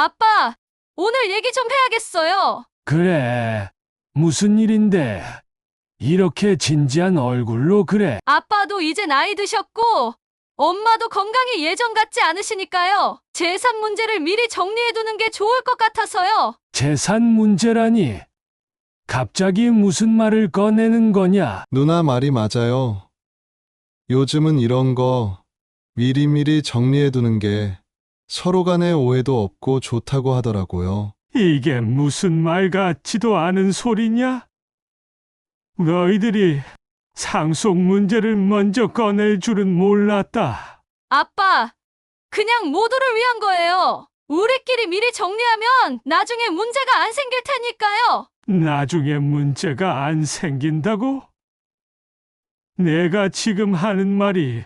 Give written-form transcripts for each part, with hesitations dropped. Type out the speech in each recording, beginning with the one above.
아빠, 오늘 얘기 좀 해야겠어요. 그래, 무슨 일인데? 이렇게 진지한 얼굴로 그래. 아빠도 이제 나이 드셨고, 엄마도 건강이 예전 같지 않으시니까요. 재산 문제를 미리 정리해두는 게 좋을 것 같아서요. 재산 문제라니. 갑자기 무슨 말을 꺼내는 거냐? 누나 말이 맞아요. 요즘은 이런 거 미리미리 정리해두는 게 서로 간에 오해도 없고 좋다고 하더라고요. 이게 무슨 말 같지도 않은 소리냐? 너희들이 상속 문제를 먼저 꺼낼 줄은 몰랐다. 아빠, 그냥 모두를 위한 거예요. 우리끼리 미리 정리하면 나중에 문제가 안 생길 테니까요. 나중에 문제가 안 생긴다고? 내가 지금 하는 말이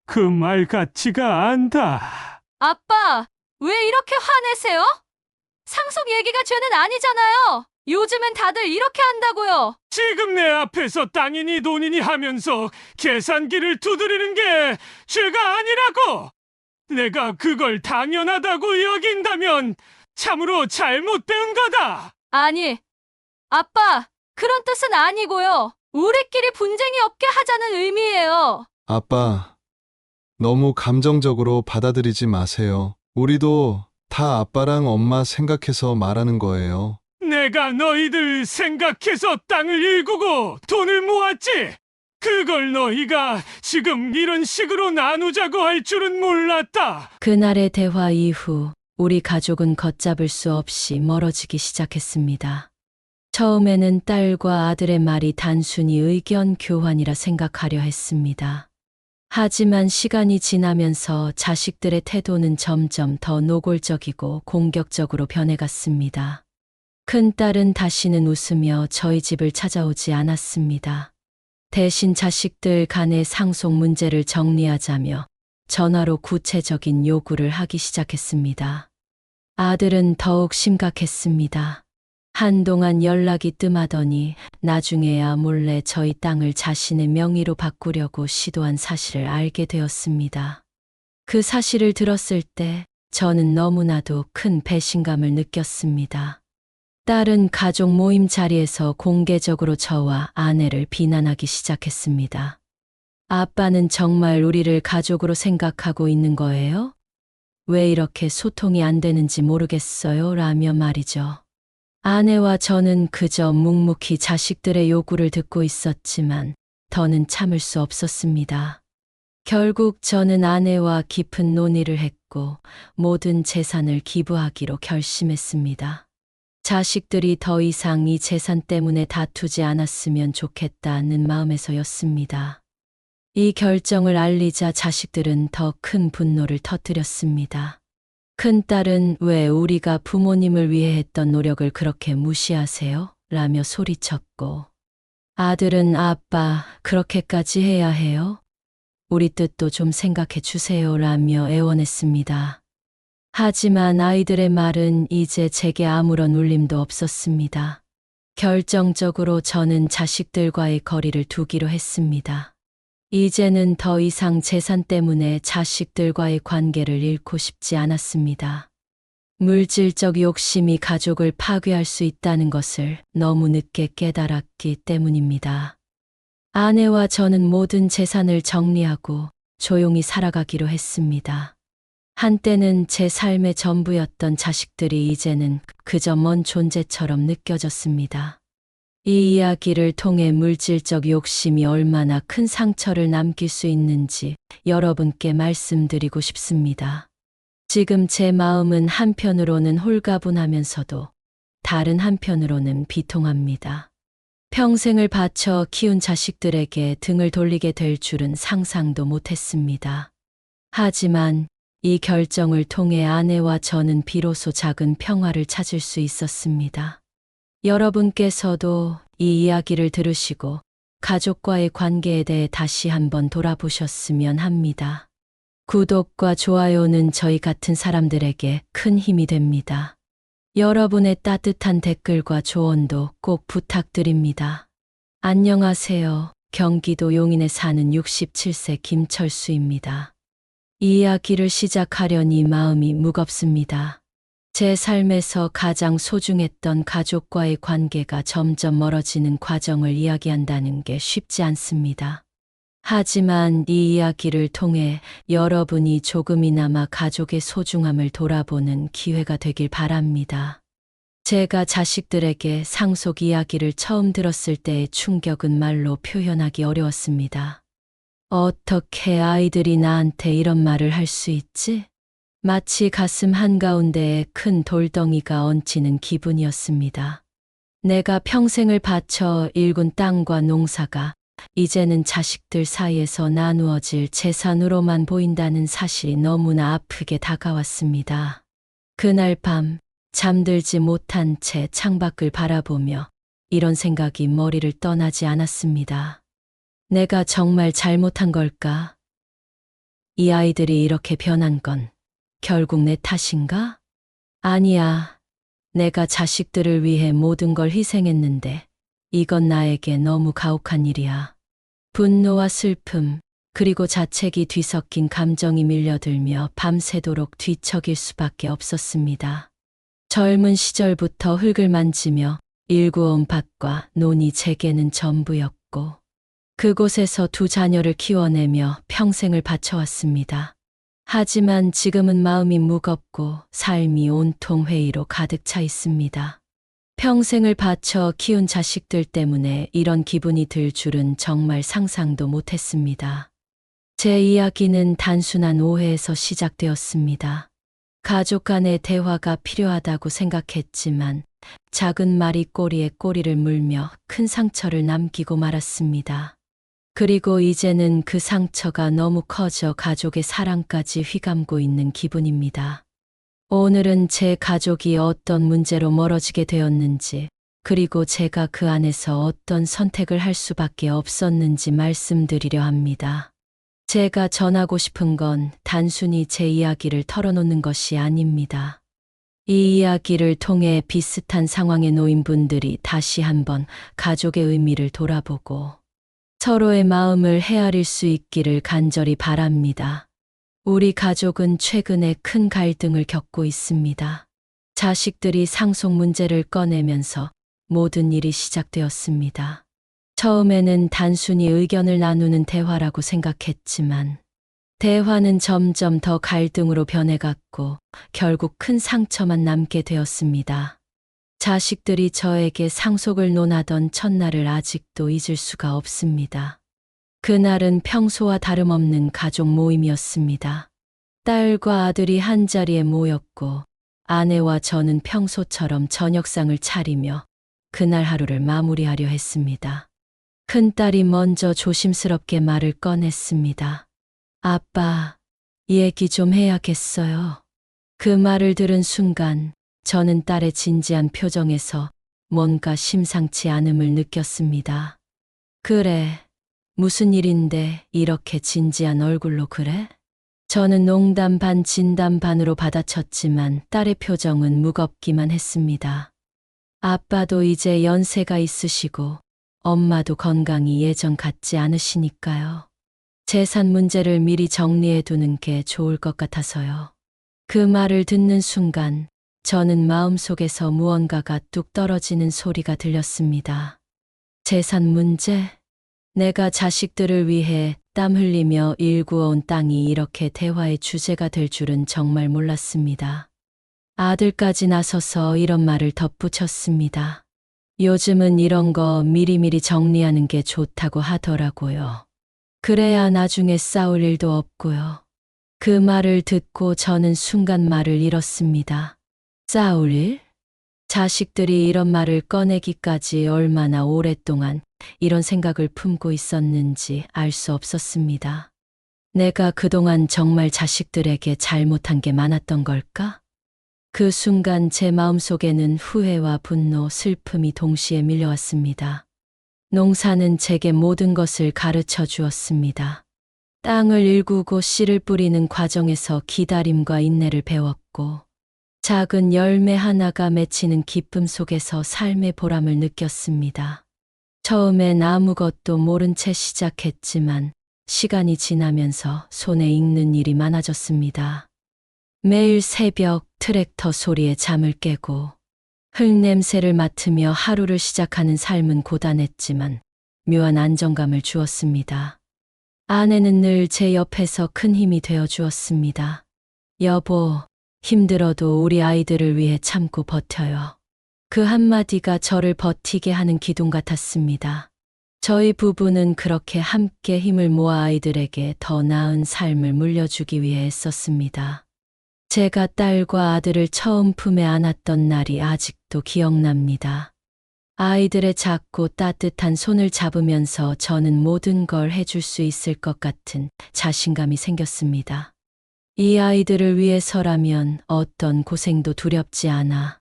그 말 같지가 않다. 아빠, 왜 이렇게 화내세요? 상속 얘기가 죄는 아니잖아요. 요즘엔 다들 이렇게 한다고요. 지금 내 앞에서 땅이니 돈이니 하면서 계산기를 두드리는 게 죄가 아니라고! 내가 그걸 당연하다고 여긴다면 참으로 잘못 배운 거다! 아니, 아빠, 그런 뜻은 아니고요. 우리끼리 분쟁이 없게 하자는 의미예요. 아빠, 너무 감정적으로 받아들이지 마세요. 우리도 다 아빠랑 엄마 생각해서 말하는 거예요. 내가 너희들 생각해서 땅을 일구고 돈을 모았지! 그걸 너희가 지금 이런 식으로 나누자고 할 줄은 몰랐다! 그날의 대화 이후 우리 가족은 걷잡을 수 없이 멀어지기 시작했습니다. 처음에는 딸과 아들의 말이 단순히 의견 교환이라 생각하려 했습니다. 하지만 시간이 지나면서 자식들의 태도는 점점 더 노골적이고 공격적으로 변해갔습니다. 큰딸은 다시는 웃으며 저희 집을 찾아오지 않았습니다. 대신 자식들 간의 상속 문제를 정리하자며 전화로 구체적인 요구를 하기 시작했습니다. 아들은 더욱 심각했습니다. 한동안 연락이 뜸하더니 나중에야 몰래 저희 땅을 자신의 명의로 바꾸려고 시도한 사실을 알게 되었습니다. 그 사실을 들었을 때 저는 너무나도 큰 배신감을 느꼈습니다. 딸은 가족 모임 자리에서 공개적으로 저와 아내를 비난하기 시작했습니다. 아빠는 정말 우리를 가족으로 생각하고 있는 거예요? 왜 이렇게 소통이 안 되는지 모르겠어요. 라며 말이죠. 아내와 저는 그저 묵묵히 자식들의 요구를 듣고 있었지만 더는 참을 수 없었습니다. 결국 저는 아내와 깊은 논의를 했고 모든 재산을 기부하기로 결심했습니다. 자식들이 더 이상 이 재산 때문에 다투지 않았으면 좋겠다는 마음에서였습니다. 이 결정을 알리자 자식들은 더 큰 분노를 터뜨렸습니다. 큰딸은 왜 우리가 부모님을 위해 했던 노력을 그렇게 무시하세요? 라며 소리쳤고, 아들은 아빠, 그렇게까지 해야 해요? 우리 뜻도 좀 생각해 주세요. 라며 애원했습니다. 하지만 아이들의 말은 이제 제게 아무런 울림도 없었습니다. 결정적으로 저는 자식들과의 거리를 두기로 했습니다. 이제는 더 이상 재산 때문에 자식들과의 관계를 잃고 싶지 않았습니다. 물질적 욕심이 가족을 파괴할 수 있다는 것을 너무 늦게 깨달았기 때문입니다. 아내와 저는 모든 재산을 정리하고 조용히 살아가기로 했습니다. 한때는 제 삶의 전부였던 자식들이 이제는 그저 먼 존재처럼 느껴졌습니다. 이 이야기를 통해 물질적 욕심이 얼마나 큰 상처를 남길 수 있는지 여러분께 말씀드리고 싶습니다. 지금 제 마음은 한편으로는 홀가분하면서도 다른 한편으로는 비통합니다. 평생을 바쳐 키운 자식들에게 등을 돌리게 될 줄은 상상도 못했습니다. 하지만 이 결정을 통해 아내와 저는 비로소 작은 평화를 찾을 수 있었습니다. 여러분께서도 이 이야기를 들으시고 가족과의 관계에 대해 다시 한번 돌아보셨으면 합니다. 구독과 좋아요는 저희 같은 사람들에게 큰 힘이 됩니다. 여러분의 따뜻한 댓글과 조언도 꼭 부탁드립니다. 안녕하세요. 경기도 용인에 사는 67세 김철수입니다. 이 이야기를 시작하려니 마음이 무겁습니다. 제 삶에서 가장 소중했던 가족과의 관계가 점점 멀어지는 과정을 이야기한다는 게 쉽지 않습니다. 하지만 이 이야기를 통해 여러분이 조금이나마 가족의 소중함을 돌아보는 기회가 되길 바랍니다. 제가 자식들에게 상속 이야기를 처음 들었을 때의 충격은 말로 표현하기 어려웠습니다. 어떻게 아이들이 나한테 이런 말을 할 수 있지? 마치 가슴 한가운데에 큰 돌덩이가 얹히는 기분이었습니다. 내가 평생을 바쳐 일군 땅과 농사가 이제는 자식들 사이에서 나누어질 재산으로만 보인다는 사실이 너무나 아프게 다가왔습니다. 그날 밤 잠들지 못한 채 창밖을 바라보며 이런 생각이 머리를 떠나지 않았습니다. 내가 정말 잘못한 걸까? 이 아이들이 이렇게 변한 건 결국 내 탓인가? 아니야. 내가 자식들을 위해 모든 걸 희생했는데 이건 나에게 너무 가혹한 일이야. 분노와 슬픔, 그리고 자책이 뒤섞인 감정이 밀려들며 밤새도록 뒤척일 수밖에 없었습니다. 젊은 시절부터 흙을 만지며 일구어온 밭과 논이 제게는 전부였고 그곳에서 두 자녀를 키워내며 평생을 바쳐왔습니다. 하지만 지금은 마음이 무겁고 삶이 온통 회의로 가득 차 있습니다. 평생을 바쳐 키운 자식들 때문에 이런 기분이 들 줄은 정말 상상도 못했습니다. 제 이야기는 단순한 오해에서 시작되었습니다. 가족 간의 대화가 필요하다고 생각했지만 작은 말이 꼬리에 꼬리를 물며 큰 상처를 남기고 말았습니다. 그리고 이제는 그 상처가 너무 커져 가족의 사랑까지 휘감고 있는 기분입니다. 오늘은 제 가족이 어떤 문제로 멀어지게 되었는지, 그리고 제가 그 안에서 어떤 선택을 할 수밖에 없었는지 말씀드리려 합니다. 제가 전하고 싶은 건 단순히 제 이야기를 털어놓는 것이 아닙니다. 이 이야기를 통해 비슷한 상황에 놓인 분들이 다시 한번 가족의 의미를 돌아보고 서로의 마음을 헤아릴 수 있기를 간절히 바랍니다. 우리 가족은 최근에 큰 갈등을 겪고 있습니다. 자식들이 상속 문제를 꺼내면서 모든 일이 시작되었습니다. 처음에는 단순히 의견을 나누는 대화라고 생각했지만 대화는 점점 더 갈등으로 변해갔고 결국 큰 상처만 남게 되었습니다. 자식들이 저에게 상속을 논하던 첫날을 아직도 잊을 수가 없습니다. 그날은 평소와 다름없는 가족 모임이었습니다. 딸과 아들이 한자리에 모였고 아내와 저는 평소처럼 저녁상을 차리며 그날 하루를 마무리하려 했습니다. 큰딸이 먼저 조심스럽게 말을 꺼냈습니다. 아빠, 얘기 좀 해야겠어요. 그 말을 들은 순간 저는 딸의 진지한 표정에서 뭔가 심상치 않음을 느꼈습니다. 그래, 무슨 일인데 이렇게 진지한 얼굴로 그래? 저는 농담 반 진담 반으로 받아쳤지만 딸의 표정은 무겁기만 했습니다. 아빠도 이제 연세가 있으시고 엄마도 건강이 예전 같지 않으시니까요. 재산 문제를 미리 정리해 두는 게 좋을 것 같아서요. 그 말을 듣는 순간 저는 마음속에서 무언가가 뚝 떨어지는 소리가 들렸습니다. 재산 문제? 내가 자식들을 위해 땀 흘리며 일구어온 땅이 이렇게 대화의 주제가 될 줄은 정말 몰랐습니다. 아들까지 나서서 이런 말을 덧붙였습니다. 요즘은 이런 거 미리미리 정리하는 게 좋다고 하더라고요. 그래야 나중에 싸울 일도 없고요. 그 말을 듣고 저는 순간 말을 잃었습니다. 싸울 일? 자식들이 이런 말을 꺼내기까지 얼마나 오랫동안 이런 생각을 품고 있었는지 알 수 없었습니다. 내가 그동안 정말 자식들에게 잘못한 게 많았던 걸까? 그 순간 제 마음속에는 후회와 분노, 슬픔이 동시에 밀려왔습니다. 농사는 제게 모든 것을 가르쳐 주었습니다. 땅을 일구고 씨를 뿌리는 과정에서 기다림과 인내를 배웠고 작은 열매 하나가 맺히는 기쁨 속에서 삶의 보람을 느꼈습니다. 처음엔 아무것도 모른 채 시작했지만 시간이 지나면서 손에 익는 일이 많아졌습니다. 매일 새벽 트랙터 소리에 잠을 깨고 흙냄새를 맡으며 하루를 시작하는 삶은 고단했지만 묘한 안정감을 주었습니다. 아내는 늘 제 옆에서 큰 힘이 되어 주었습니다. 여보, 힘들어도 우리 아이들을 위해 참고 버텨요. 그 한마디가 저를 버티게 하는 기둥 같았습니다. 저희 부부는 그렇게 함께 힘을 모아 아이들에게 더 나은 삶을 물려주기 위해 애썼습니다. 제가 딸과 아들을 처음 품에 안았던 날이 아직도 기억납니다. 아이들의 작고 따뜻한 손을 잡으면서 저는 모든 걸 해줄 수 있을 것 같은 자신감이 생겼습니다. 이 아이들을 위해서라면 어떤 고생도 두렵지 않아.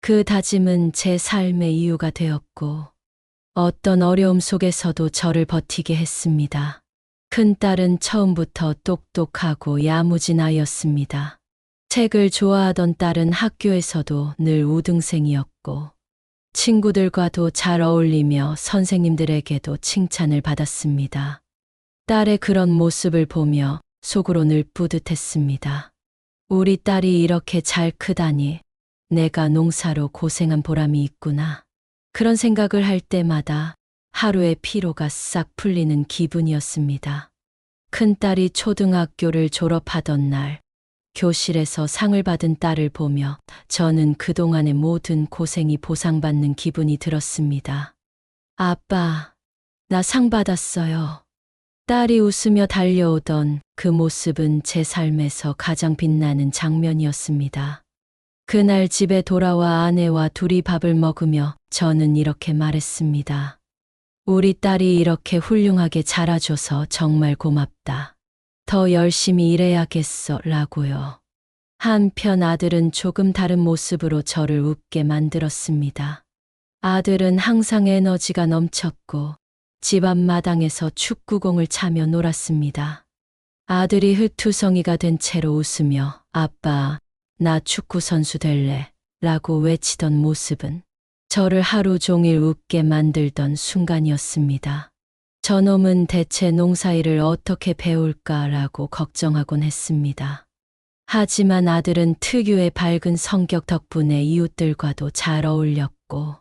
그 다짐은 제 삶의 이유가 되었고 어떤 어려움 속에서도 저를 버티게 했습니다. 큰딸은 처음부터 똑똑하고 야무진 아이였습니다. 책을 좋아하던 딸은 학교에서도 늘 우등생이었고 친구들과도 잘 어울리며 선생님들에게도 칭찬을 받았습니다. 딸의 그런 모습을 보며 속으로 늘 뿌듯했습니다. 우리 딸이 이렇게 잘 크다니 내가 농사로 고생한 보람이 있구나. 그런 생각을 할 때마다 하루의 피로가 싹 풀리는 기분이었습니다. 큰딸이 초등학교를 졸업하던 날 교실에서 상을 받은 딸을 보며 저는 그동안의 모든 고생이 보상받는 기분이 들었습니다. 아빠, 나 상 받았어요. 딸이 웃으며 달려오던 그 모습은 제 삶에서 가장 빛나는 장면이었습니다. 그날 집에 돌아와 아내와 둘이 밥을 먹으며 저는 이렇게 말했습니다. 우리 딸이 이렇게 훌륭하게 자라줘서 정말 고맙다. 더 열심히 일해야겠어 라고요. 한편 아들은 조금 다른 모습으로 저를 웃게 만들었습니다. 아들은 항상 에너지가 넘쳤고 집 앞마당에서 축구공을 차며 놀았습니다. 아들이 흙투성이가 된 채로 웃으며 아빠, 나 축구 선수 될래 라고 외치던 모습은 저를 하루 종일 웃게 만들던 순간이었습니다. 저놈은 대체 농사일을 어떻게 배울까라고 걱정하곤 했습니다. 하지만 아들은 특유의 밝은 성격 덕분에 이웃들과도 잘 어울렸고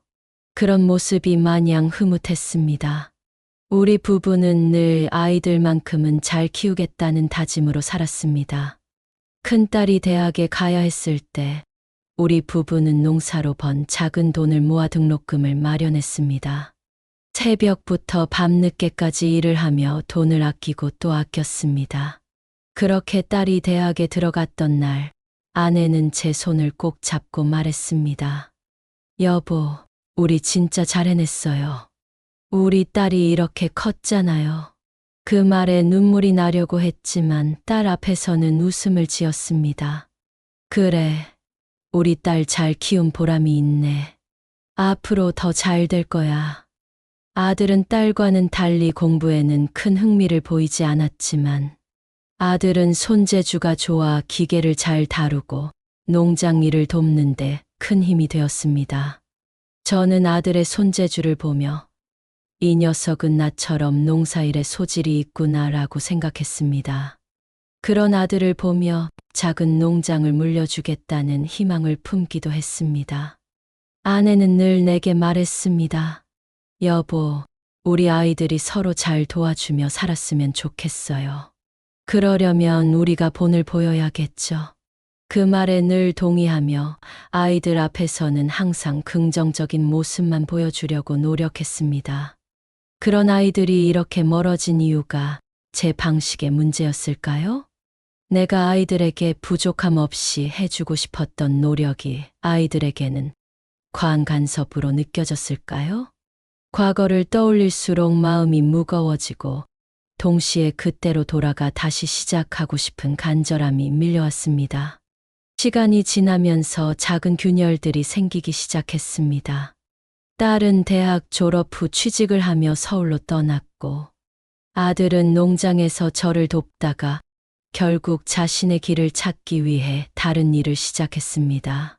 그런 모습이 마냥 흐뭇했습니다. 우리 부부는 늘 아이들만큼은 잘 키우겠다는 다짐으로 살았습니다. 큰딸이 대학에 가야 했을 때 우리 부부는 농사로 번 작은 돈을 모아 등록금을 마련했습니다. 새벽부터 밤늦게까지 일을 하며 돈을 아끼고 또 아꼈습니다. 그렇게 딸이 대학에 들어갔던 날, 아내는 제 손을 꼭 잡고 말했습니다. 여보, 우리 진짜 잘 해냈어요. 우리 딸이 이렇게 컸잖아요. 그 말에 눈물이 나려고 했지만 딸 앞에서는 웃음을 지었습니다. 그래, 우리 딸 잘 키운 보람이 있네. 앞으로 더 잘 될 거야. 아들은 딸과는 달리 공부에는 큰 흥미를 보이지 않았지만 아들은 손재주가 좋아 기계를 잘 다루고 농장 일을 돕는데 큰 힘이 되었습니다. 저는 아들의 손재주를 보며 이 녀석은 나처럼 농사일에 소질이 있구나라고 생각했습니다. 그런 아들을 보며 작은 농장을 물려주겠다는 희망을 품기도 했습니다. 아내는 늘 내게 말했습니다. 여보, 우리 아이들이 서로 잘 도와주며 살았으면 좋겠어요. 그러려면 우리가 본을 보여야겠죠. 그 말에 늘 동의하며 아이들 앞에서는 항상 긍정적인 모습만 보여주려고 노력했습니다. 그런 아이들이 이렇게 멀어진 이유가 제 방식의 문제였을까요? 내가 아이들에게 부족함 없이 해주고 싶었던 노력이 아이들에게는 과한 간섭으로 느껴졌을까요? 과거를 떠올릴수록 마음이 무거워지고 동시에 그때로 돌아가 다시 시작하고 싶은 간절함이 밀려왔습니다. 시간이 지나면서 작은 균열들이 생기기 시작했습니다. 딸은 대학 졸업 후 취직을 하며 서울로 떠났고 아들은 농장에서 저를 돕다가 결국 자신의 길을 찾기 위해 다른 일을 시작했습니다.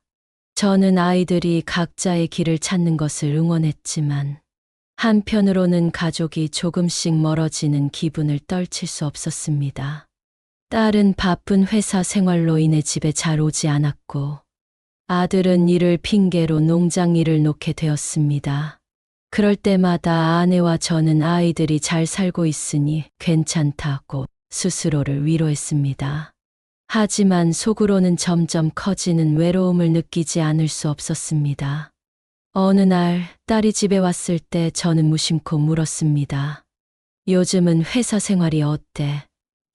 저는 아이들이 각자의 길을 찾는 것을 응원했지만 한편으로는 가족이 조금씩 멀어지는 기분을 떨칠 수 없었습니다. 딸은 바쁜 회사 생활로 인해 집에 잘 오지 않았고, 아들은 일을 핑계로 농장 일을 놓게 되었습니다. 그럴 때마다 아내와 저는 아이들이 잘 살고 있으니 괜찮다고 스스로를 위로했습니다. 하지만 속으로는 점점 커지는 외로움을 느끼지 않을 수 없었습니다. 어느 날 딸이 집에 왔을 때 저는 무심코 물었습니다. 요즘은 회사 생활이 어때?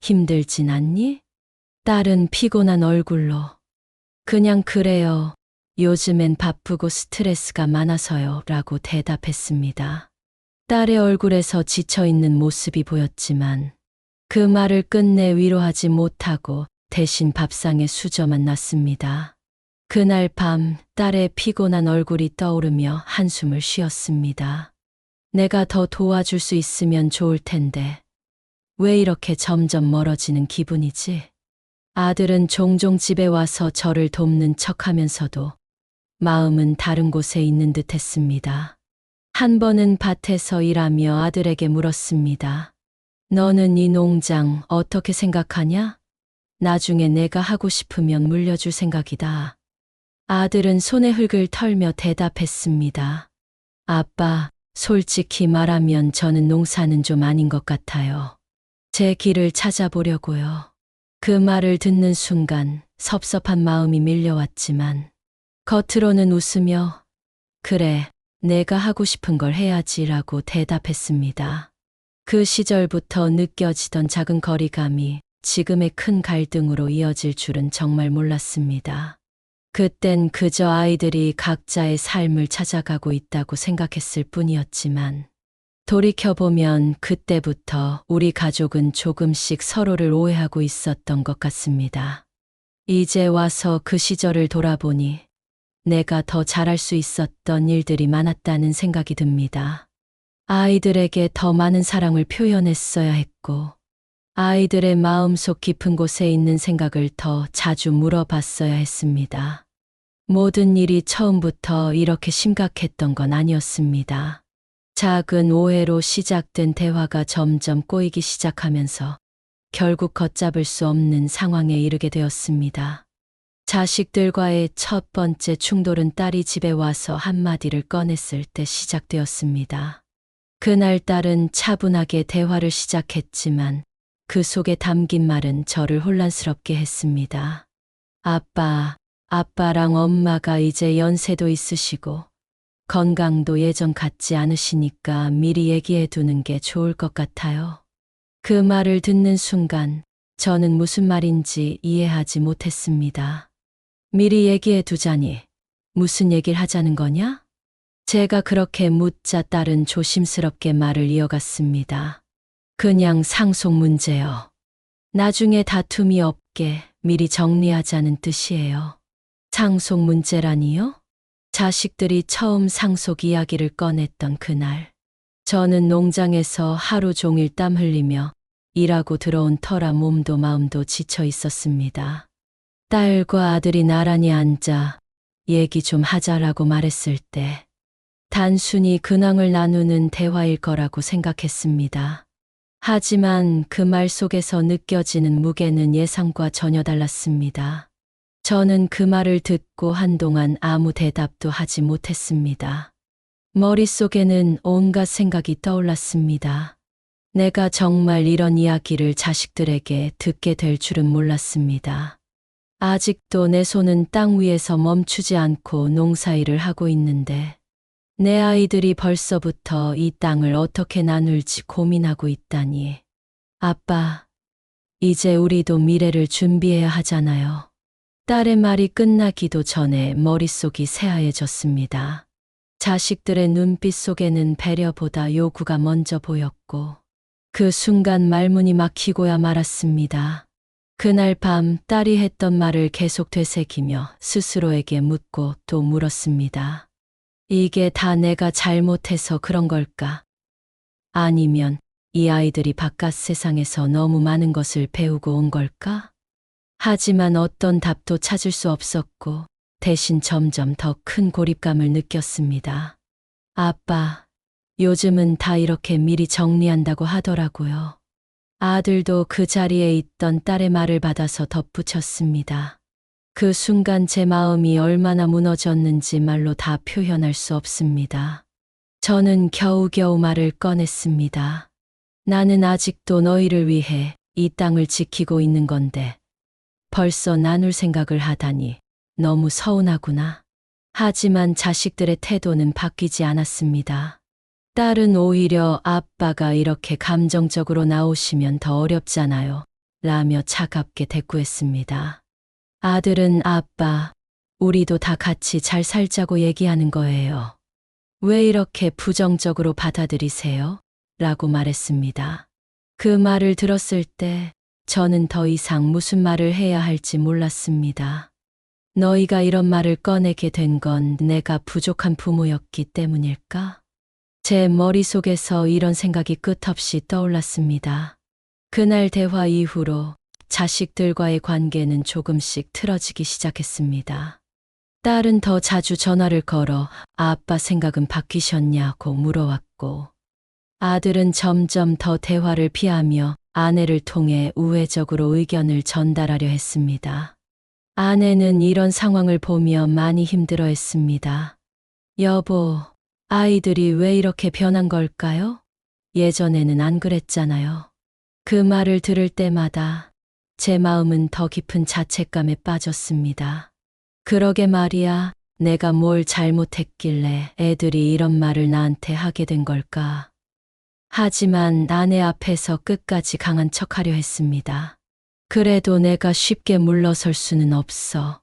힘들진 않니? 딸은 피곤한 얼굴로 그냥 그래요. 요즘엔 바쁘고 스트레스가 많아서요. 라고 대답했습니다. 딸의 얼굴에서 지쳐있는 모습이 보였지만 그 말을 끝내 위로하지 못하고 대신 밥상에 수저만 놨습니다. 그날 밤 딸의 피곤한 얼굴이 떠오르며 한숨을 쉬었습니다. 내가 더 도와줄 수 있으면 좋을 텐데 왜 이렇게 점점 멀어지는 기분이지? 아들은 종종 집에 와서 저를 돕는 척하면서도 마음은 다른 곳에 있는 듯 했습니다. 한 번은 밭에서 일하며 아들에게 물었습니다. 너는 이 농장 어떻게 생각하냐? 나중에 내가 하고 싶으면 물려줄 생각이다. 아들은 손에 흙을 털며 대답했습니다. 아빠, 솔직히 말하면 저는 농사는 좀 아닌 것 같아요. 제 길을 찾아보려고요. 그 말을 듣는 순간 섭섭한 마음이 밀려왔지만 겉으로는 웃으며 그래, 내가 하고 싶은 걸 해야지라고 대답했습니다. 그 시절부터 느껴지던 작은 거리감이 지금의 큰 갈등으로 이어질 줄은 정말 몰랐습니다. 그땐 그저 아이들이 각자의 삶을 찾아가고 있다고 생각했을 뿐이었지만 돌이켜보면 그때부터 우리 가족은 조금씩 서로를 오해하고 있었던 것 같습니다. 이제 와서 그 시절을 돌아보니 내가 더 잘할 수 있었던 일들이 많았다는 생각이 듭니다. 아이들에게 더 많은 사랑을 표현했어야 했고, 아이들의 마음속 깊은 곳에 있는 생각을 더 자주 물어봤어야 했습니다. 모든 일이 처음부터 이렇게 심각했던 건 아니었습니다. 작은 오해로 시작된 대화가 점점 꼬이기 시작하면서 결국 걷잡을 수 없는 상황에 이르게 되었습니다. 자식들과의 첫 번째 충돌은 딸이 집에 와서 한마디를 꺼냈을 때 시작되었습니다. 그날 딸은 차분하게 대화를 시작했지만 그 속에 담긴 말은 저를 혼란스럽게 했습니다. 아빠랑 엄마가 이제 연세도 있으시고 건강도 예전 같지 않으시니까 미리 얘기해 두는 게 좋을 것 같아요. 그 말을 듣는 순간 저는 무슨 말인지 이해하지 못했습니다. 미리 얘기해 두자니 무슨 얘기를 하자는 거냐? 제가 그렇게 묻자 딸은 조심스럽게 말을 이어갔습니다. 그냥 상속 문제요. 나중에 다툼이 없게 미리 정리하자는 뜻이에요. 상속 문제라니요? 자식들이 처음 상속 이야기를 꺼냈던 그날, 저는 농장에서 하루 종일 땀 흘리며 일하고 들어온 터라 몸도 마음도 지쳐 있었습니다. 딸과 아들이 나란히 앉아 얘기 좀 하자라고 말했을 때 단순히 근황을 나누는 대화일 거라고 생각했습니다. 하지만 그 말 속에서 느껴지는 무게는 예상과 전혀 달랐습니다. 저는 그 말을 듣고 한동안 아무 대답도 하지 못했습니다. 머릿속에는 온갖 생각이 떠올랐습니다. 내가 정말 이런 이야기를 자식들에게 듣게 될 줄은 몰랐습니다. 아직도 내 손은 땅 위에서 멈추지 않고 농사일을 하고 있는데 내 아이들이 벌써부터 이 땅을 어떻게 나눌지 고민하고 있다니. 아빠, 이제 우리도 미래를 준비해야 하잖아요. 딸의 말이 끝나기도 전에 머릿속이 새하얘졌습니다. 자식들의 눈빛 속에는 배려보다 요구가 먼저 보였고 그 순간 말문이 막히고야 말았습니다. 그날 밤 딸이 했던 말을 계속 되새기며 스스로에게 묻고 또 물었습니다. 이게 다 내가 잘못해서 그런 걸까? 아니면 이 아이들이 바깥 세상에서 너무 많은 것을 배우고 온 걸까? 하지만 어떤 답도 찾을 수 없었고 대신 점점 더 큰 고립감을 느꼈습니다. 아빠, 요즘은 다 이렇게 미리 정리한다고 하더라고요. 아들도 그 자리에 있던 딸의 말을 받아서 덧붙였습니다. 그 순간 제 마음이 얼마나 무너졌는지 말로 다 표현할 수 없습니다. 저는 겨우겨우 말을 꺼냈습니다. 나는 아직도 너희를 위해 이 땅을 지키고 있는 건데 벌써 나눌 생각을 하다니 너무 서운하구나. 하지만 자식들의 태도는 바뀌지 않았습니다. 딸은 오히려 아빠가 이렇게 감정적으로 나오시면 더 어렵잖아요. 라며 차갑게 대꾸했습니다. 아들은 아빠, 우리도 다 같이 잘 살자고 얘기하는 거예요. 왜 이렇게 부정적으로 받아들이세요? 라고 말했습니다. 그 말을 들었을 때 저는 더 이상 무슨 말을 해야 할지 몰랐습니다. 너희가 이런 말을 꺼내게 된 건 내가 부족한 부모였기 때문일까? 제 머릿속에서 이런 생각이 끝없이 떠올랐습니다. 그날 대화 이후로 자식들과의 관계는 조금씩 틀어지기 시작했습니다. 딸은 더 자주 전화를 걸어 아빠 생각은 바뀌셨냐고 물어왔고, 아들은 점점 더 대화를 피하며 아내를 통해 우회적으로 의견을 전달하려 했습니다. 아내는 이런 상황을 보며 많이 힘들어했습니다. 여보, 아이들이 왜 이렇게 변한 걸까요? 예전에는 안 그랬잖아요. 그 말을 들을 때마다 제 마음은 더 깊은 자책감에 빠졌습니다. 그러게 말이야, 내가 뭘 잘못했길래 애들이 이런 말을 나한테 하게 된 걸까? 하지만 아내 앞에서 끝까지 강한 척하려 했습니다. 그래도 내가 쉽게 물러설 수는 없어.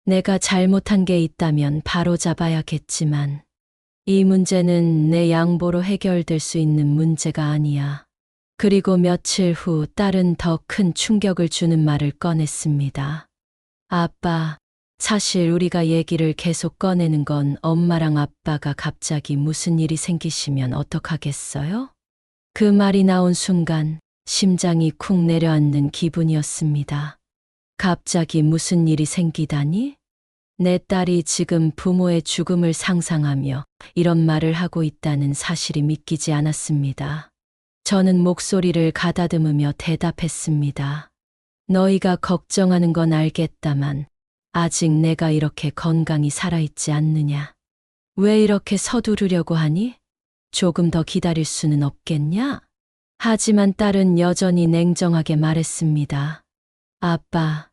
내가 잘못한 게 있다면 바로 잡아야겠지만 이 문제는 내 양보로 해결될 수 있는 문제가 아니야. 그리고 며칠 후 딸은 더 큰 충격을 주는 말을 꺼냈습니다. 아빠, 사실 우리가 얘기를 계속 꺼내는 건 엄마랑 아빠가 갑자기 무슨 일이 생기시면 어떡하겠어요? 그 말이 나온 순간 심장이 쿵 내려앉는 기분이었습니다. 갑자기 무슨 일이 생기다니? 내 딸이 지금 부모의 죽음을 상상하며 이런 말을 하고 있다는 사실이 믿기지 않았습니다. 저는 목소리를 가다듬으며 대답했습니다. 너희가 걱정하는 건 알겠다만 아직 내가 이렇게 건강히 살아있지 않느냐? 왜 이렇게 서두르려고 하니? 조금 더 기다릴 수는 없겠냐? 하지만 딸은 여전히 냉정하게 말했습니다. 아빠,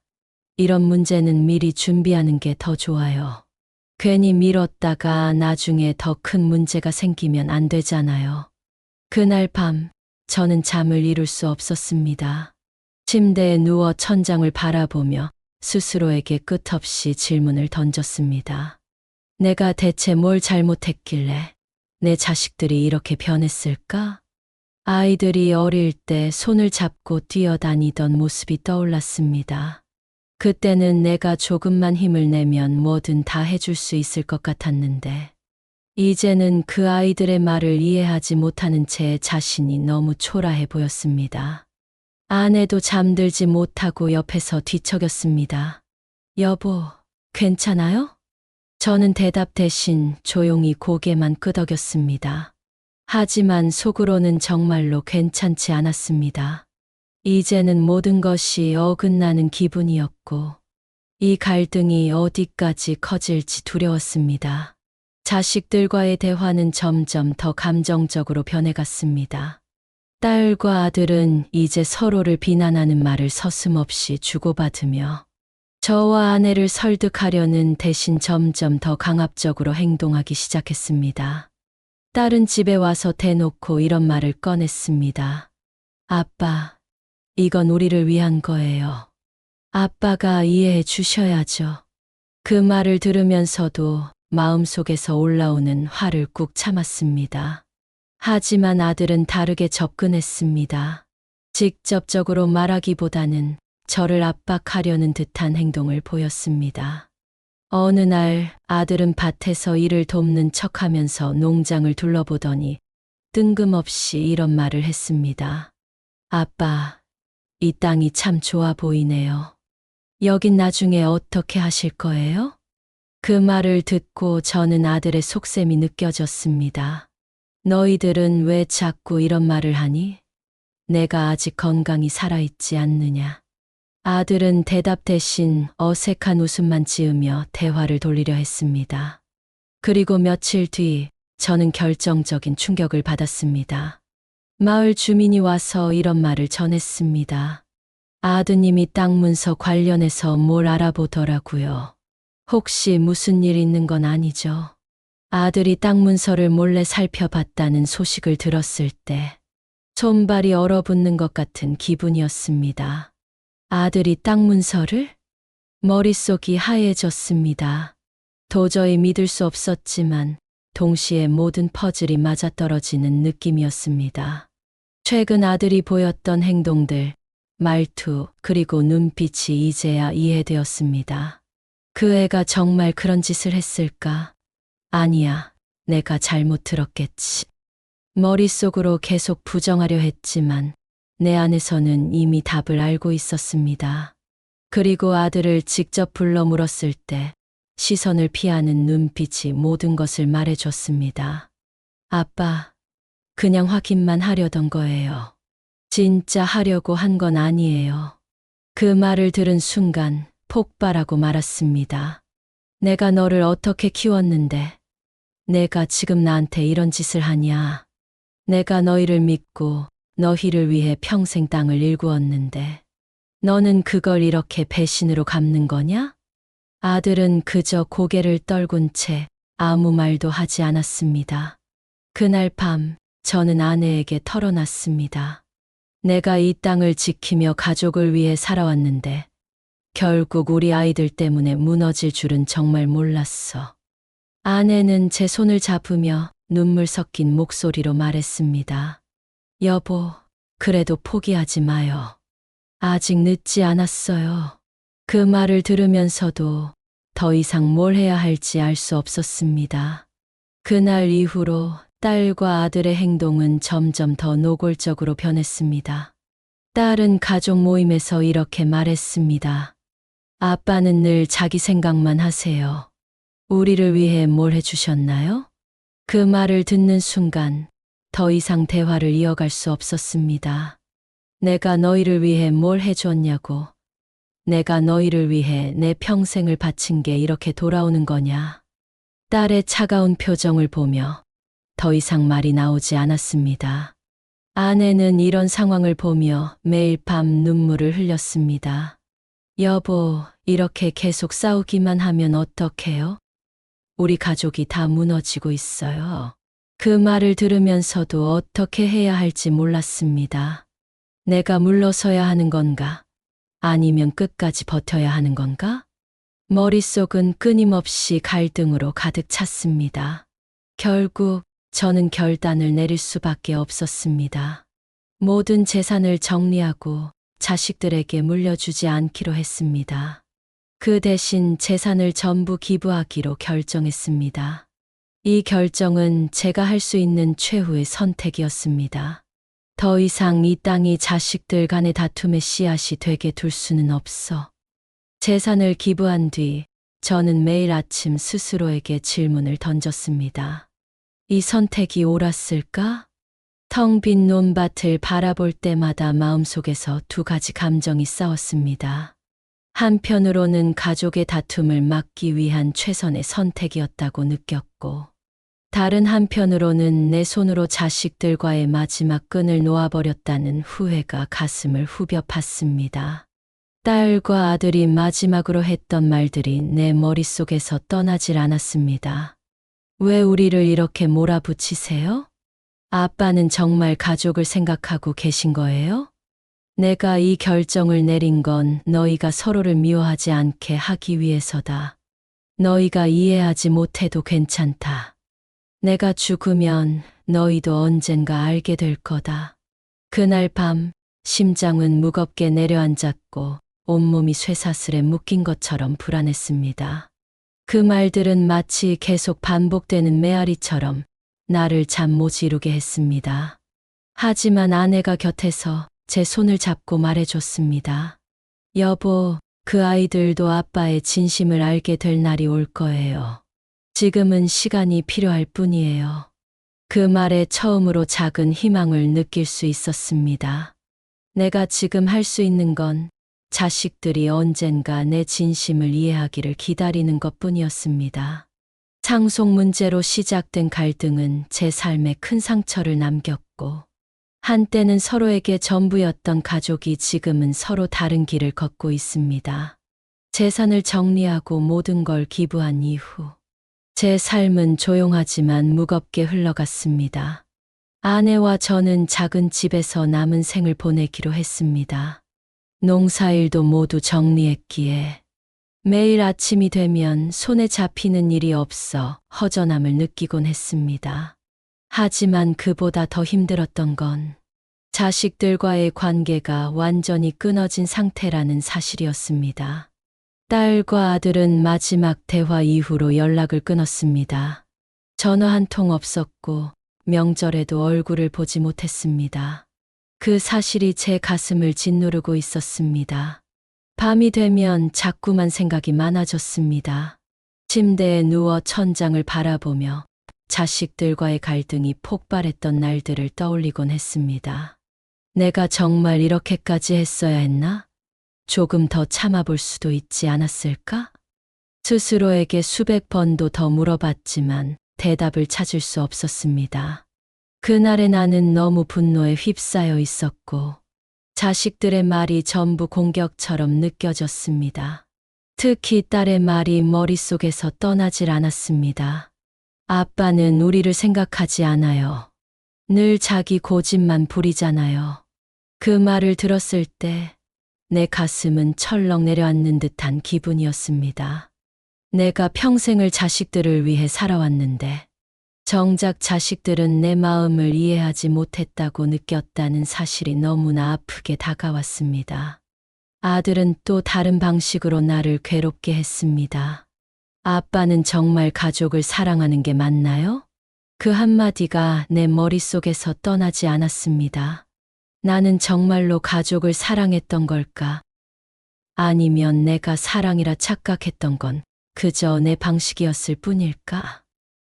이런 문제는 미리 준비하는 게 더 좋아요. 괜히 미뤘다가 나중에 더 큰 문제가 생기면 안 되잖아요. 그날 밤, 저는 잠을 이룰 수 없었습니다. 침대에 누워 천장을 바라보며 스스로에게 끝없이 질문을 던졌습니다. 내가 대체 뭘 잘못했길래 내 자식들이 이렇게 변했을까? 아이들이 어릴 때 손을 잡고 뛰어다니던 모습이 떠올랐습니다. 그때는 내가 조금만 힘을 내면 뭐든 다 해줄 수 있을 것 같았는데, 이제는 그 아이들의 말을 이해하지 못하는 제 자신이 너무 초라해 보였습니다. 아내도 잠들지 못하고 옆에서 뒤척였습니다. 여보, 괜찮아요? 저는 대답 대신 조용히 고개만 끄덕였습니다. 하지만 속으로는 정말로 괜찮지 않았습니다. 이제는 모든 것이 어긋나는 기분이었고, 이 갈등이 어디까지 커질지 두려웠습니다. 자식들과의 대화는 점점 더 감정적으로 변해갔습니다. 딸과 아들은 이제 서로를 비난하는 말을 서슴없이 주고받으며 저와 아내를 설득하려는 대신 점점 더 강압적으로 행동하기 시작했습니다. 딸은 집에 와서 대놓고 이런 말을 꺼냈습니다. 아빠, 이건 우리를 위한 거예요. 아빠가 이해해 주셔야죠. 그 말을 들으면서도 마음속에서 올라오는 화를 꾹 참았습니다. 하지만 아들은 다르게 접근했습니다. 직접적으로 말하기보다는 저를 압박하려는 듯한 행동을 보였습니다. 어느 날 아들은 밭에서 일을 돕는 척하면서 농장을 둘러보더니 뜬금없이 이런 말을 했습니다. 아빠, 이 땅이 참 좋아 보이네요. 여긴 나중에 어떻게 하실 거예요? 그 말을 듣고 저는 아들의 속셈이 느껴졌습니다. 너희들은 왜 자꾸 이런 말을 하니? 내가 아직 건강히 살아있지 않느냐. 아들은 대답 대신 어색한 웃음만 지으며 대화를 돌리려 했습니다. 그리고 며칠 뒤 저는 결정적인 충격을 받았습니다. 마을 주민이 와서 이런 말을 전했습니다. 아드님이 땅 문서 관련해서 뭘 알아보더라고요. 혹시 무슨 일 있는 건 아니죠? 아들이 땅 문서를 몰래 살펴봤다는 소식을 들었을 때 손발이 얼어붙는 것 같은 기분이었습니다. 아들이 땅 문서를? 머릿속이 하얘졌습니다. 도저히 믿을 수 없었지만 동시에 모든 퍼즐이 맞아떨어지는 느낌이었습니다. 최근 아들이 보였던 행동들, 말투, 그리고 눈빛이 이제야 이해되었습니다. 그 애가 정말 그런 짓을 했을까? 아니야, 내가 잘못 들었겠지. 머릿속으로 계속 부정하려 했지만 내 안에서는 이미 답을 알고 있었습니다. 그리고 아들을 직접 불러 물었을 때 시선을 피하는 눈빛이 모든 것을 말해줬습니다. 아빠, 그냥 확인만 하려던 거예요. 진짜 하려고 한 건 아니에요. 그 말을 들은 순간 폭발하고 말았습니다. 내가 너를 어떻게 키웠는데 내가 지금 나한테 이런 짓을 하냐. 내가 너희를 믿고 너희를 위해 평생 땅을 일구었는데 너는 그걸 이렇게 배신으로 갚는 거냐? 아들은 그저 고개를 떨군 채 아무 말도 하지 않았습니다. 그날 밤 저는 아내에게 털어놨습니다. 내가 이 땅을 지키며 가족을 위해 살아왔는데 결국 우리 아이들 때문에 무너질 줄은 정말 몰랐어. 아내는 제 손을 잡으며 눈물 섞인 목소리로 말했습니다. 여보, 그래도 포기하지 마요. 아직 늦지 않았어요. 그 말을 들으면서도 더 이상 뭘 해야 할지 알 수 없었습니다. 그날 이후로 딸과 아들의 행동은 점점 더 노골적으로 변했습니다. 딸은 가족 모임에서 이렇게 말했습니다. 아빠는 늘 자기 생각만 하세요. 우리를 위해 뭘 해주셨나요? 그 말을 듣는 순간 더 이상 대화를 이어갈 수 없었습니다. 내가 너희를 위해 뭘 해줬냐고. 내가 너희를 위해 내 평생을 바친 게 이렇게 돌아오는 거냐. 딸의 차가운 표정을 보며 더 이상 말이 나오지 않았습니다. 아내는 이런 상황을 보며 매일 밤 눈물을 흘렸습니다. 여보, 이렇게 계속 싸우기만 하면 어떡해요? 우리 가족이 다 무너지고 있어요. 그 말을 들으면서도 어떻게 해야 할지 몰랐습니다. 내가 물러서야 하는 건가? 아니면 끝까지 버텨야 하는 건가? 머릿속은 끊임없이 갈등으로 가득 찼습니다. 결국 저는 결단을 내릴 수밖에 없었습니다. 모든 재산을 정리하고 자식들에게 물려주지 않기로 했습니다. 그 대신 재산을 전부 기부하기로 결정했습니다. 이 결정은 제가 할 수 있는 최후의 선택이었습니다. 더 이상 이 땅이 자식들 간의 다툼의 씨앗이 되게 둘 수는 없어. 재산을 기부한 뒤 저는 매일 아침 스스로에게 질문을 던졌습니다. 이 선택이 옳았을까? 텅 빈 논밭을 바라볼 때마다 마음속에서 두 가지 감정이 싸웠습니다. 한편으로는 가족의 다툼을 막기 위한 최선의 선택이었다고 느꼈고, 다른 한편으로는 내 손으로 자식들과의 마지막 끈을 놓아버렸다는 후회가 가슴을 후벼 팠습니다. 딸과 아들이 마지막으로 했던 말들이 내 머릿속에서 떠나질 않았습니다. 왜 우리를 이렇게 몰아붙이세요? 아빠는 정말 가족을 생각하고 계신 거예요? 내가 이 결정을 내린 건 너희가 서로를 미워하지 않게 하기 위해서다. 너희가 이해하지 못해도 괜찮다. 내가 죽으면 너희도 언젠가 알게 될 거다. 그날 밤 심장은 무겁게 내려앉았고 온몸이 쇠사슬에 묶인 것처럼 불안했습니다. 그 말들은 마치 계속 반복되는 메아리처럼 나를 잠 못 이루게 했습니다. 하지만 아내가 곁에서 제 손을 잡고 말해줬습니다. 여보, 그 아이들도 아빠의 진심을 알게 될 날이 올 거예요. 지금은 시간이 필요할 뿐이에요. 그 말에 처음으로 작은 희망을 느낄 수 있었습니다. 내가 지금 할 수 있는 건 자식들이 언젠가 내 진심을 이해하기를 기다리는 것뿐이었습니다. 상속 문제로 시작된 갈등은 제 삶에 큰 상처를 남겼고, 한때는 서로에게 전부였던 가족이 지금은 서로 다른 길을 걷고 있습니다. 재산을 정리하고 모든 걸 기부한 이후 제 삶은 조용하지만 무겁게 흘러갔습니다. 아내와 저는 작은 집에서 남은 생을 보내기로 했습니다. 농사일도 모두 정리했기에 매일 아침이 되면 손에 잡히는 일이 없어 허전함을 느끼곤 했습니다. 하지만 그보다 더 힘들었던 건 자식들과의 관계가 완전히 끊어진 상태라는 사실이었습니다. 딸과 아들은 마지막 대화 이후로 연락을 끊었습니다. 전화 한 통 없었고 명절에도 얼굴을 보지 못했습니다. 그 사실이 제 가슴을 짓누르고 있었습니다. 밤이 되면 자꾸만 생각이 많아졌습니다. 침대에 누워 천장을 바라보며 자식들과의 갈등이 폭발했던 날들을 떠올리곤 했습니다. 내가 정말 이렇게까지 했어야 했나? 조금 더 참아볼 수도 있지 않았을까? 스스로에게 수백 번도 더 물어봤지만 대답을 찾을 수 없었습니다. 그날의 나는 너무 분노에 휩싸여 있었고 자식들의 말이 전부 공격처럼 느껴졌습니다. 특히 딸의 말이 머릿속에서 떠나질 않았습니다. 아빠는 우리를 생각하지 않아요. 늘 자기 고집만 부리잖아요. 그 말을 들었을 때 내 가슴은 철렁 내려앉는 듯한 기분이었습니다. 내가 평생을 자식들을 위해 살아왔는데 정작 자식들은 내 마음을 이해하지 못했다고 느꼈다는 사실이 너무나 아프게 다가왔습니다. 아들은 또 다른 방식으로 나를 괴롭게 했습니다. 아빠는 정말 가족을 사랑하는 게 맞나요? 그 한마디가 내 머릿속에서 떠나지 않았습니다. 나는 정말로 가족을 사랑했던 걸까? 아니면 내가 사랑이라 착각했던 건 그저 내 방식이었을 뿐일까?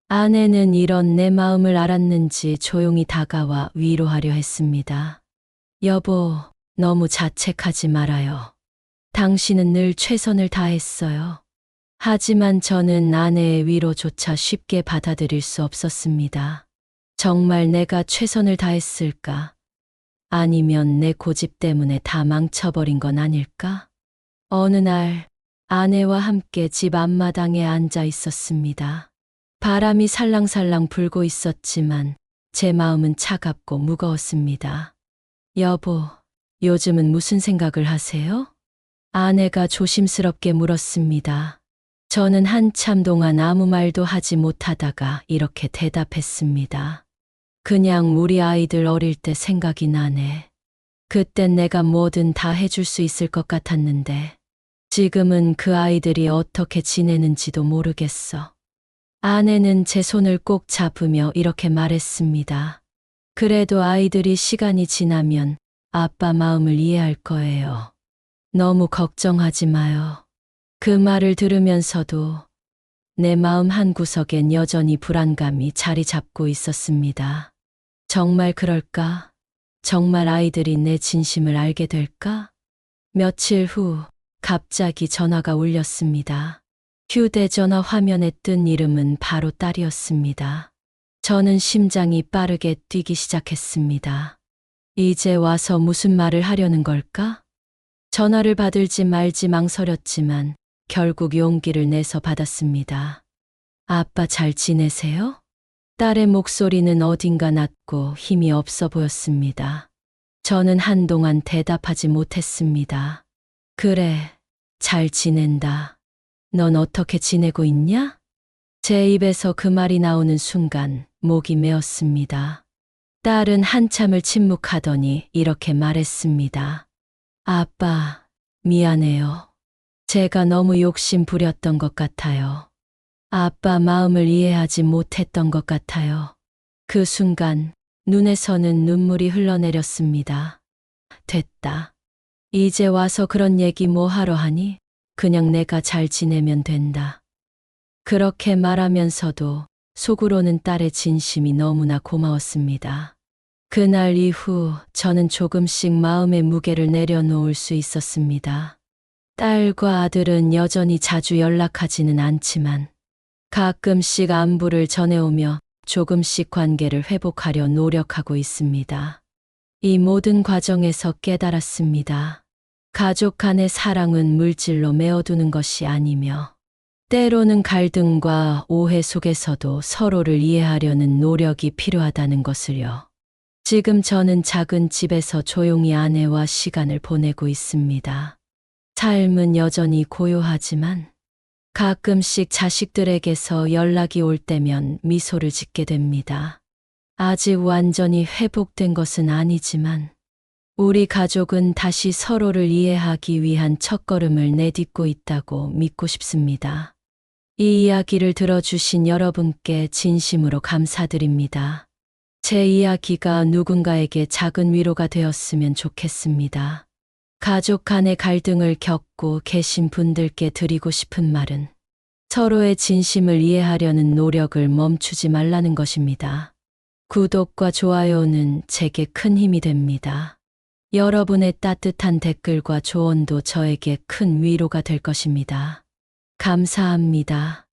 아내는 이런 내 마음을 알았는지 조용히 다가와 위로하려 했습니다. 여보, 너무 자책하지 말아요. 당신은 늘 최선을 다했어요. 하지만 저는 아내의 위로조차 쉽게 받아들일 수 없었습니다. 정말 내가 최선을 다했을까? 아니면 내 고집 때문에 다 망쳐버린 건 아닐까? 어느 날 아내와 함께 집 앞마당에 앉아 있었습니다. 바람이 살랑살랑 불고 있었지만 제 마음은 차갑고 무거웠습니다. 여보, 요즘은 무슨 생각을 하세요? 아내가 조심스럽게 물었습니다. 저는 한참 동안 아무 말도 하지 못하다가 이렇게 대답했습니다. 그냥 우리 아이들 어릴 때 생각이 나네. 그땐 내가 뭐든 다 해줄 수 있을 것 같았는데 지금은 그 아이들이 어떻게 지내는지도 모르겠어. 아내는 제 손을 꼭 잡으며 이렇게 말했습니다. 그래도 아이들이 시간이 지나면 아빠 마음을 이해할 거예요. 너무 걱정하지 마요. 그 말을 들으면서도 내 마음 한구석엔 여전히 불안감이 자리 잡고 있었습니다. 정말 그럴까? 정말 아이들이 내 진심을 알게 될까? 며칠 후 갑자기 전화가 울렸습니다. 휴대전화 화면에 뜬 이름은 바로 딸이었습니다. 저는 심장이 빠르게 뛰기 시작했습니다. 이제 와서 무슨 말을 하려는 걸까? 전화를 받을지 말지 망설였지만 결국 용기를 내서 받았습니다. 아빠 잘 지내세요? 딸의 목소리는 어딘가 낮고 힘이 없어 보였습니다. 저는 한동안 대답하지 못했습니다. 그래, 잘 지낸다. 넌 어떻게 지내고 있냐? 제 입에서 그 말이 나오는 순간 목이 메었습니다. 딸은 한참을 침묵하더니 이렇게 말했습니다. 아빠, 미안해요. 제가 너무 욕심 부렸던 것 같아요. 아빠 마음을 이해하지 못했던 것 같아요. 그 순간 눈에서는 눈물이 흘러내렸습니다. 됐다. 이제 와서 그런 얘기 뭐 하러 하니? 그냥 내가 잘 지내면 된다. 그렇게 말하면서도 속으로는 딸의 진심이 너무나 고마웠습니다. 그날 이후 저는 조금씩 마음의 무게를 내려놓을 수 있었습니다. 딸과 아들은 여전히 자주 연락하지는 않지만 가끔씩 안부를 전해오며 조금씩 관계를 회복하려 노력하고 있습니다. 이 모든 과정에서 깨달았습니다. 가족 간의 사랑은 물질로 메어두는 것이 아니며 때로는 갈등과 오해 속에서도 서로를 이해하려는 노력이 필요하다는 것을요. 지금 저는 작은 집에서 조용히 아내와 시간을 보내고 있습니다. 삶은 여전히 고요하지만 가끔씩 자식들에게서 연락이 올 때면 미소를 짓게 됩니다. 아직 완전히 회복된 것은 아니지만 우리 가족은 다시 서로를 이해하기 위한 첫걸음을 내딛고 있다고 믿고 싶습니다. 이 이야기를 들어주신 여러분께 진심으로 감사드립니다. 제 이야기가 누군가에게 작은 위로가 되었으면 좋겠습니다. 가족 간의 갈등을 겪고 계신 분들께 드리고 싶은 말은 서로의 진심을 이해하려는 노력을 멈추지 말라는 것입니다. 구독과 좋아요는 제게 큰 힘이 됩니다. 여러분의 따뜻한 댓글과 조언도 저에게 큰 위로가 될 것입니다. 감사합니다.